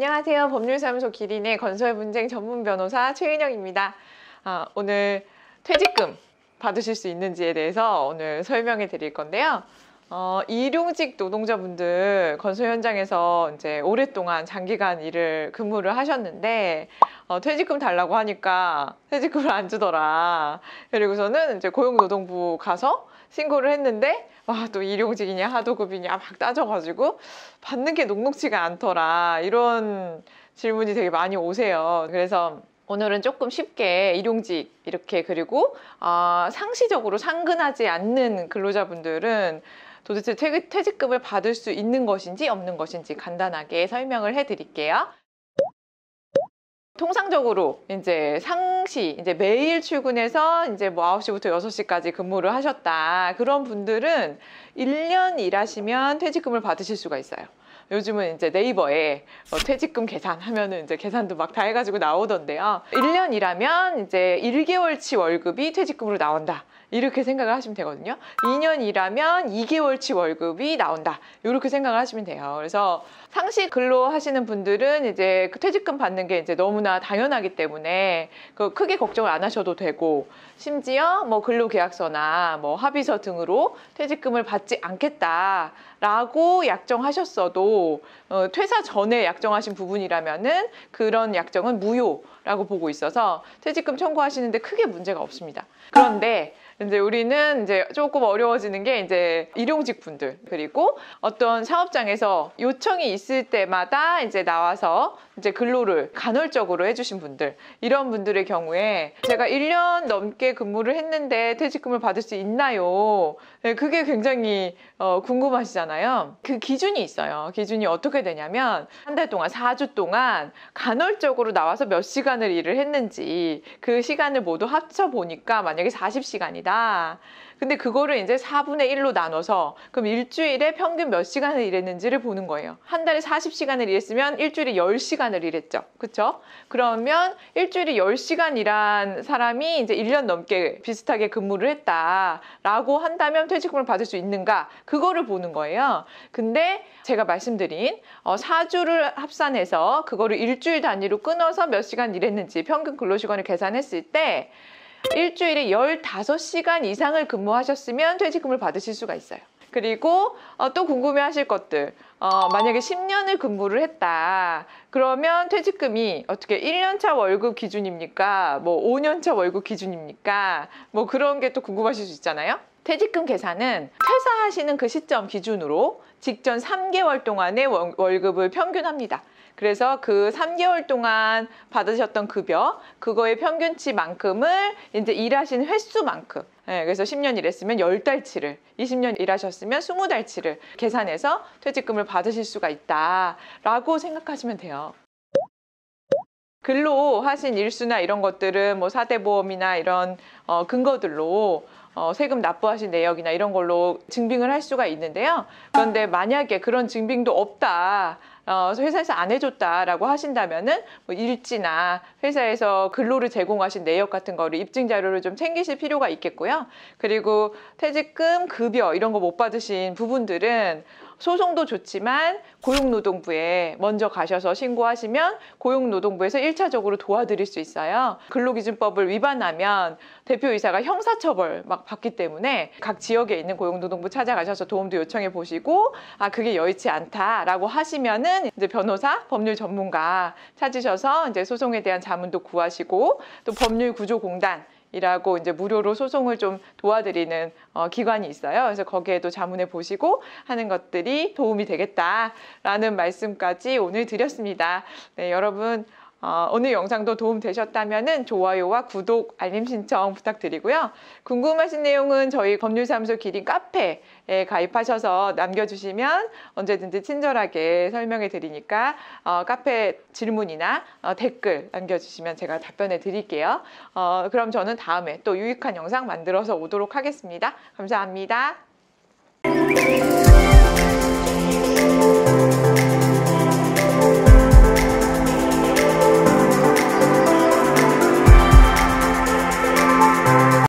안녕하세요. 법률사무소 기린의 건설분쟁 전문 변호사 최은영입니다. 오늘 퇴직금 받으실 수 있는지에 대해서 오늘 설명해 드릴 건데요. 일용직 노동자분들 건설 현장에서 이제 오랫동안 장기간 근무를 하셨는데 퇴직금 달라고 하니까 퇴직금을 안 주더라. 그리고서는 이제 고용노동부 가서 신고를 했는데 또 일용직이냐 하도급이냐 막 따져가지고 받는 게 녹록지가 않더라. 이런 질문이 되게 많이 오세요. 그래서 오늘은 조금 쉽게 일용직 이렇게 그리고 상시적으로 상근하지 않는 근로자분들은 도대체 퇴직금을 받을 수 있는 것인지 없는 것인지 간단하게 설명을 해 드릴게요. 통상적으로 이제 매일 출근해서 이제 9시부터 6시까지 근무를 하셨다. 그런 분들은 1년 일하시면 퇴직금을 받으실 수가 있어요. 요즘은 이제 네이버에 퇴직금 계산하면은 이제 계산도 막 다 해가지고 나오던데요. 1년 일하면 이제 1개월치 월급이 퇴직금으로 나온다. 이렇게 생각을 하시면 되거든요. 2년 일하면 2개월치 월급이 나온다. 이렇게 생각을 하시면 돼요. 그래서 상시 근로 하시는 분들은 이제 그 퇴직금 받는 게 이제 너무나 당연하기 때문에 크게 걱정을 안 하셔도 되고, 심지어 뭐 근로계약서나 뭐 합의서 등으로 퇴직금을 받지 않겠다라고 약정하셨어도 퇴사 전에 약정하신 부분이라면은 그런 약정은 무효라고 보고 있어서 퇴직금 청구하시는데 크게 문제가 없습니다. 그런데 이제 우리는 이제 조금 어려워지는 게 이제 일용직 분들, 그리고 어떤 사업장에서 요청이 있을 때마다 이제 나와서 이제 근로를 간헐적으로 해주신 분들, 이런 분들의 경우에 제가 1년 넘게 근무를 했는데 퇴직금을 받을 수 있나요? 네, 그게 굉장히 궁금하시잖아요. 그 기준이 있어요. 기준이 어떻게 되냐면 한 달 동안 4주 동안 간헐적으로 나와서 몇 시간을 일을 했는지 그 시간을 모두 합쳐 보니까 만약에 40시간이다. 근데 그거를 이제 4분의 1로 나눠서 그럼 일주일에 평균 몇 시간을 일했는지를 보는 거예요. 한 달에 40시간을 일했으면 일주일에 10시간을 일했죠. 그쵸? 그러면 일주일에 10시간 일한 사람이 이제 1년 넘게 비슷하게 근무를 했다라고 한다면 퇴직금을 받을 수 있는가? 그거를 보는 거예요. 근데 제가 말씀드린 4주를 합산해서 그거를 일주일 단위로 끊어서 몇 시간 일했는지 평균 근로시간을 계산했을 때 일주일에 15시간 이상을 근무하셨으면 퇴직금을 받으실 수가 있어요. 그리고 또 궁금해하실 것들, 만약에 10년을 근무를 했다. 그러면 퇴직금이 어떻게 1년차 월급 기준입니까? 뭐 5년차 월급 기준입니까? 뭐 그런 게 또 궁금하실 수 있잖아요. 퇴직금 계산은 퇴사하시는 그 시점 기준으로 직전 3개월 동안의 월급을 평균합니다. 그래서 그 3개월 동안 받으셨던 급여, 그거의 평균치만큼을 이제 일하신 횟수만큼, 그래서 10년 일했으면 10달치를, 20년 일하셨으면 20달치를 계산해서 퇴직금을 받으실 수가 있다라고 생각하시면 돼요. 근로하신 일수나 이런 것들은 뭐 4대 보험이나 이런 근거들로 세금 납부하신 내역이나 이런 걸로 증빙을 할 수가 있는데요. 그런데 만약에 그런 증빙도 없다, 회사에서 안 해줬다라고 하신다면은 뭐 일지나 회사에서 근로를 제공하신 내역 같은 거를 입증 자료를 좀 챙기실 필요가 있겠고요. 그리고 퇴직금, 급여 이런 거 못 받으신 부분들은 소송도 좋지만 고용노동부에 먼저 가셔서 신고하시면 고용노동부에서 1차적으로 도와드릴 수 있어요. 근로기준법을 위반하면 대표이사가 형사처벌 막 받기 때문에 각 지역에 있는 고용노동부 찾아가셔서 도움도 요청해 보시고 그게 여의치 않다라고 하시면은 이제 변호사, 법률 전문가 찾으셔서 이제 소송에 대한 자문도 구하시고 또 법률구조공단 이라고 이제 무료로 소송을 좀 도와드리는 기관이 있어요. 그래서 거기에도 자문해 보시고 하는 것들이 도움이 되겠다라는 말씀까지 오늘 드렸습니다. 네, 여러분 오늘 영상도 도움 되셨다면 좋아요와 구독, 알림 신청 부탁드리고요. 궁금하신 내용은 저희 법률사무소 기린 카페에 가입하셔서 남겨주시면 언제든지 친절하게 설명해 드리니까 카페 질문이나 댓글 남겨주시면 제가 답변해 드릴게요. 그럼 저는 다음에 또 유익한 영상 만들어서 오도록 하겠습니다. 감사합니다.